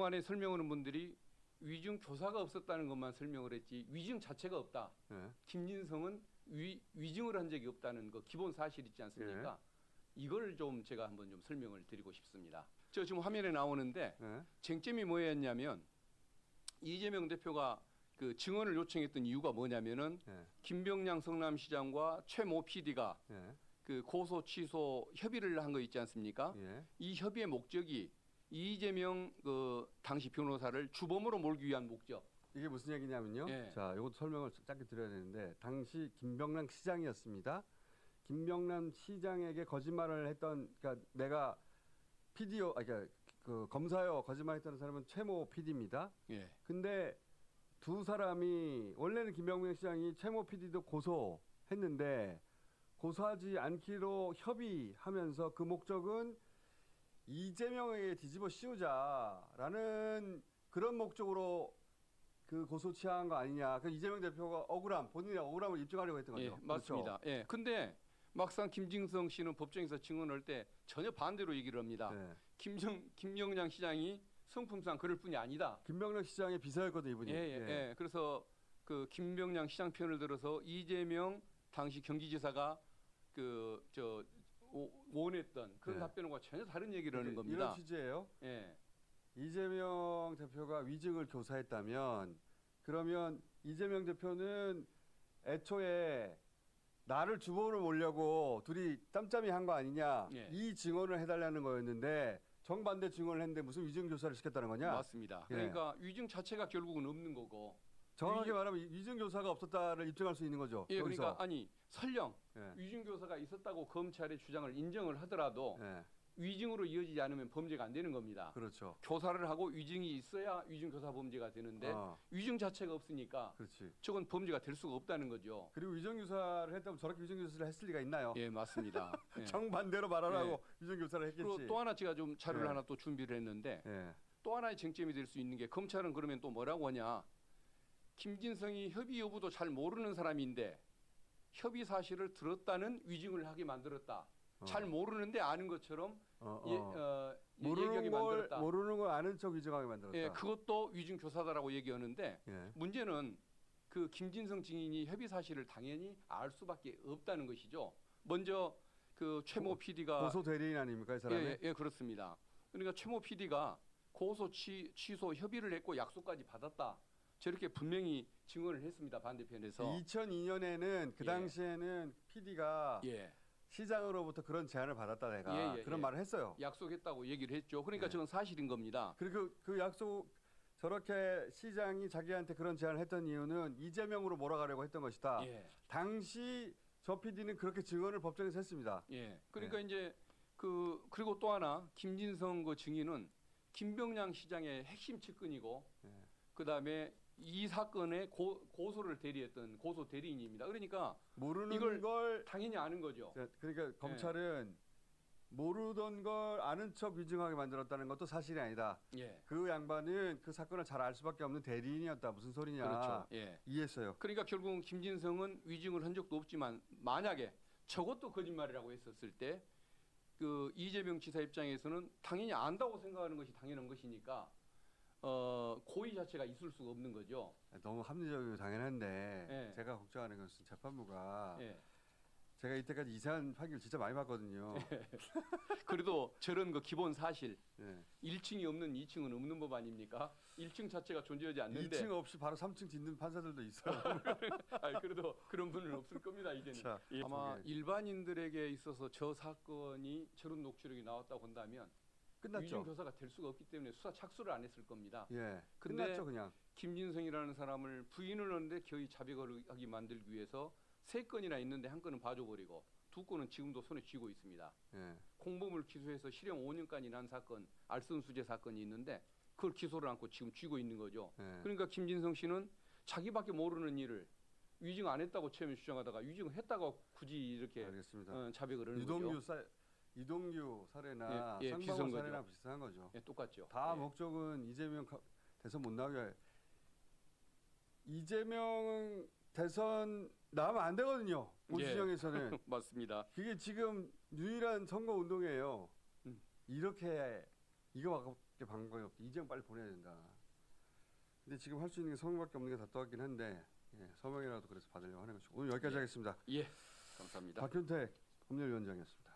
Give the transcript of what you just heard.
그동안에 설명하는 분들이 위증 교사가 없었다는 것만 설명을 했지 위증 자체가 없다. 네. 김진성은 위증을 한 적이 없다는 그 기본 사실 있지 않습니까? 이걸 좀 제가 한번 좀 설명을 드리고 싶습니다. 저 지금 화면에 나오는데 네. 쟁점이 뭐였냐면 이재명 대표가 그 증언을 요청했던 이유가 뭐냐면은 네. 김병량 성남시장과 최모 PD가 네. 그 고소 취소 협의를 한 거 있지 않습니까? 예. 이 협의의 목적이 이재명 그 당시 변호사를 주범으로 몰기 위한 목적. 이게 무슨 얘기냐면요. 예. 자, 이것도 설명을 짧게 드려야 되는데 당시 김병남 시장이었습니다. 김병남 시장에게 거짓말을 했던, 그러니까 내가 PD요, 그러니까 그 검사요 거짓말했던 사람은 최모 PD입니다. 예. 근데 두 사람이 원래는 김병남 시장이 최모 PD도 고소했는데 고소하지 않기로 협의하면서 그 목적은 이재명에게 뒤집어 씌우자라는 그런 목적으로 그 고소 취한 거 아니냐. 그 이재명 대표가 본인의 억울함을 입증하려고 했던 거죠. 예, 맞습니다. 그렇죠? 예. 근데 막상 김진성 씨는 법정에서 증언할 때 전혀 반대로 얘기를 합니다. 네. 김영량 시장이 성품상 그럴 뿐이 아니다. 김병남 시장의 비서였거든요, 이분이. 예, 예, 예. 그래서 그 김병량 시장 편을 들어서 이재명 당시 경기지사가 그 저 원했던 그런 네. 답변과 전혀 다른 얘기를 하는 겁니다. 이런 취지예요. 예. 이재명 대표가 위증을 교사했다면 그러면 이재명 대표는 애초에 나를 주범으로 몰려고 둘이 짬짬이 한 거 아니냐. 예. 이 증언을 해달라는 거였는데 정반대 증언을 했는데 무슨 위증 교사를 시켰다는 거냐. 맞습니다. 예. 그러니까 위증 자체가 결국은 없는 거고. 정확하게 말하면 위증 교사가 없었다를 입증할 수 있는 거죠. 예, 여기서. 그러니까 아니 설령 예. 위증 교사가 있었다고 검찰의 주장을 인정을 하더라도 예. 위증으로 이어지지 않으면 범죄가 안 되는 겁니다. 그렇죠. 교사를 하고 위증이 있어야 위증 교사 범죄가 되는데 위증 자체가 없으니까 그렇지. 저건 범죄가 될 수가 없다는 거죠. 그리고 위증 교사를 했다면 저렇게 위증 교사를 했을 리가 있나요? 예, 맞습니다. 예. 정반대로 말하라고 위증 교사를 했겠지. 그리고 또 하나 제가 좀 자료를 예. 하나 또 준비를 했는데 예. 또 하나의 쟁점이 될 수 있는 게 검찰은 그러면 또 뭐라고 하냐. 김진성이 협의 여부도 잘 모르는 사람인데 협의 사실을 들었다는 위증을 하게 만들었다. 잘 모르는데 아는 것처럼 얘기하게 만들었다. 모르는 걸 아는 척 위증하게 만들었다. 예, 그것도 위증 교사다라고 얘기하는데 예. 문제는 그 김진성 증인이 협의 사실을 당연히 알 수밖에 없다는 것이죠. 먼저 그 최모 PD가 고소 대리인 아닙니까, 이 사람이? 예, 그렇습니다. 그러니까 최모 PD가 고소 취소 협의를 했고 약속까지 받았다. 저렇게 분명히 증언을 했습니다. 반대편에서. 2002년에는 그 예. 당시에는 PD가 예. 시장으로부터 그런 제안을 받았다 내가 그런 말을 했어요. 약속했다고 얘기를 했죠. 그러니까 예. 저건 사실인 겁니다. 그리고 그 약속 저렇게 시장이 자기한테 그런 제안을 했던 이유는 이재명으로 몰아가려고 했던 것이다. 예. 당시 저 PD는 그렇게 증언을 법정에서 했습니다. 예. 그러니까 이제 그리고 또 하나 김진성 그 증인은 김병량 시장의 핵심 측근이고 예. 그다음에 이 사건에 고소를 대리했던 고소 대리인입니다. 그러니까 모르는 이걸 걸 당연히 아는 거죠. 그러니까 검찰은 모르던 걸 아는 척 위증하게 만들었다는 것도 사실이 아니다. 예. 그 양반은 그 사건을 잘 알 수밖에 없는 대리인이었다. 무슨 소리냐. 그렇죠. 예. 이해했어요. 그러니까 결국은 김진성은 위증을 한 적도 없지만 만약에 저것도 거짓말이라고 했었을 때 그 이재명 지사 입장에서는 당연히 안다고 생각하는 것이 당연한 것이니까 고의 자체가 있을 수가 없는 거죠. 너무 합리적이고 당연한데 예. 제가 걱정하는 것은 재판부가 예. 제가 이때까지 이상한 판결 진짜 많이 봤거든요. 그래도 저런 그 기본 사실 예. 1층이 없는 2층은 없는 법 아닙니까? 1층 자체가 존재하지 않는데 2층 없이 바로 3층 짓는 판사들도 있어요. 아니, 그래도 그런 분은 없을 겁니다. 이제는. 자, 아마 예. 일반인들에게 있어서 저 사건이 저런 녹취록이 나왔다고 한다면 위증 끝났죠. 교사가 될 수가 없기 때문에 수사 착수를 안 했을 겁니다. 예. 근데 끝났죠 그냥. 김진성이라는 사람을 부인을 하는데 거의 자백을 하게 만들기 위해서 3건이나 있는데 한 건은 봐줘버리고 2건은 지금도 손에 쥐고 있습니다. 예. 공범을 기소해서 실형 5년까지 난 사건, 알선수재 사건이 있는데 그걸 기소를 않고 지금 쥐고 있는 거죠. 예. 그러니까 김진성 씨는 자기밖에 모르는 일을 위증 안 했다고 처음에 주장하다가 위증을 했다고 굳이 이렇게 알겠습니다. 자백을 하는 거죠. 이동규 사례나 예, 예, 상방울 비슷한 사례랑 거죠. 비슷한 거죠. 예, 똑같죠. 다 예. 목적은 이재명 대선 못 나오게. 이재명 대선 나오면 안 되거든요. 보수정에서는. 맞습니다. 그게 지금 유일한 선거 운동이에요. 음. 이렇게 이거 밖에 방법이 없다. 이재용 빨리 보내야 된다. 근데 지금 할 수 있는 게 서명밖에 없는 게 답답하긴 한데 서명이라도 그래서 받으려고 하는 것이고 오늘 여기까지 하겠습니다. 예, 감사합니다. 박현택 법률위원장이었습니다.